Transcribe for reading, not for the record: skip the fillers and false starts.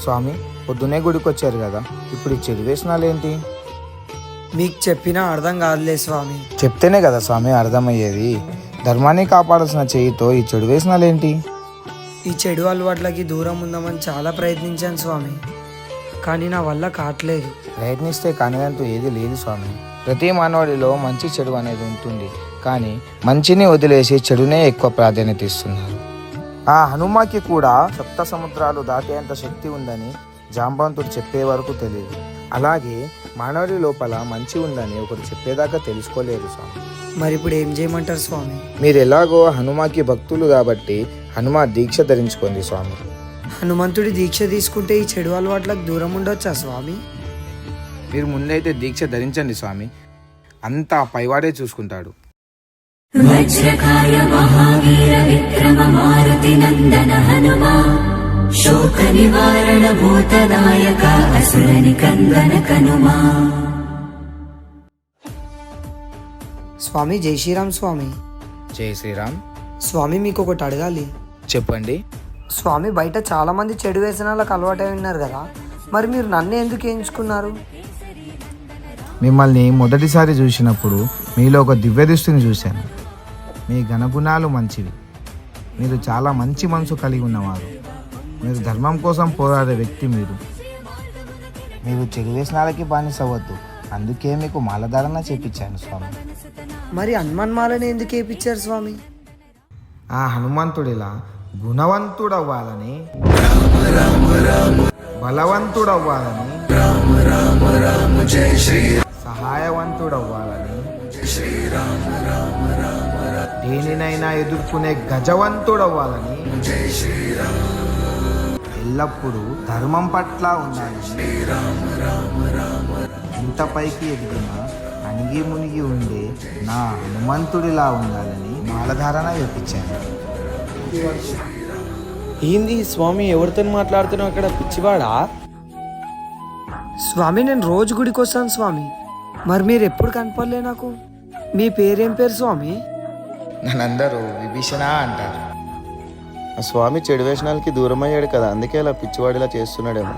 స్వామి, పొద్దునే గుడికి వచ్చారు కదా, ఇప్పుడు ఈ చెడు వ్యసనాలు ఏంటి? మీకు చెప్పినా అర్థం కాదులే స్వామి. చెప్తేనే కదా స్వామి అర్థమయ్యేది. ధర్మాన్ని కాపాడాల్సిన చేయితో ఈ చెడు వ్యసనాలు ఏంటి? ఈ చెడు అలవాట్లకి దూరం ఉందామని చాలా ప్రయత్నించాను స్వామి, కానీ నా వల్ల కావట్లేదు. ప్రయత్నిస్తే కానిదంటూ ఏది లేదు స్వామి. ప్రతి మానవుడిలో మంచి చెడు అనేది ఉంటుంది, కానీ మంచిని వదిలేసి చెడునే ఎక్కువ ప్రాధాన్యత ఇస్తున్నారు. ఆ హనుమాకి కూడా సప్త సముద్రాలు దాటేంత శక్తి ఉందని జాంబవంతుడు చెప్పే వరకు తెలియదు. అలాగే మానవుడి లోపల మంచి ఉందని ఒకరు చెప్పేదాకా తెలుసుకోలేరు స్వామి. మరి ఇప్పుడు ఏం చేయమంటారు స్వామి? మీరు ఎలాగో హనుమాకి భక్తులు కాబట్టి హనుమ దీక్ష ధరించుకోండి స్వామి. హనుమంతుడి దీక్ష తీసుకుంటే ఈ చెడు అలవాట్లకు దూరం ఉండొచ్చా స్వామి? మీరు ముందైతే దీక్ష ధరించండి స్వామి, అంతా పైవాడే చూసుకుంటాడు. వజ్రకాయ మహావీర విక్రమ మారుతి నందన హనుమా శోక నివారణ భూతనాయక అసుర నికందన కనుమా. స్వామి జై శ్రీరామ్. స్వామి జై శ్రీరామ్. స్వామి మీకు ఒకటి అడగాలి. చెప్పండి. స్వామి, బయట చాలా మంది చెడు వ్యసనాలకు అలవాటై ఉన్నారు కదా, మరి మీరు నన్ను ఎందుకు ఎంచుకున్నారు? మిమ్మల్ని మొదటిసారి చూసినప్పుడు మీలో ఒక దివ్య దృష్టిని చూశాను. మీ గుణాలు మంచివి. మీరు చాలా మంచి మనసు కలిగి ఉన్నవారు. మీరు ధర్మం కోసం పోరాడే వ్యక్తి. మీరు చెడు వ్యసనాలకి బానిసవద్దు, అందుకే మీకు మాలధారణ చేపించాను స్వామి. మరి హనుమాన్మాలని ఎందుకు వేయించారు స్వామి? ఆ హనుమంతుడిలా గుణవంతుడవ్వాలని, బలవంతుడవ్వాలని, సహాయవంతుడవ్వాలని, దేనినైనా ఎదుర్కొనే గజవంతుడవ్వాలని, ఎల్లప్పుడూ ధర్మం పట్ల ఉండాలని, ఇంత పైకి ఎదిగిన అణిగి మునిగి ఉండే నా హనుమంతుడిలా ఉండాలని మాలధారణ వేపించాను. ఏంది స్వామి, ఎవరితో మాట్లాడుతున్నావు అక్కడ? పిచ్చివాడా? స్వామి, నేను రోజు గుడికి వస్తాను స్వామి, మరి మీరు ఎప్పుడు కనపడలే నాకు. మీ పేరేం పేరు స్వామి? నన్నందరూ విభీషణ అంటారు. ఆ స్వామి చెడు వ్యసనాలకి దూరం అయ్యాడు కదా, అందుకే అలా పిచ్చివాడిలా చేస్తున్నాడేమో.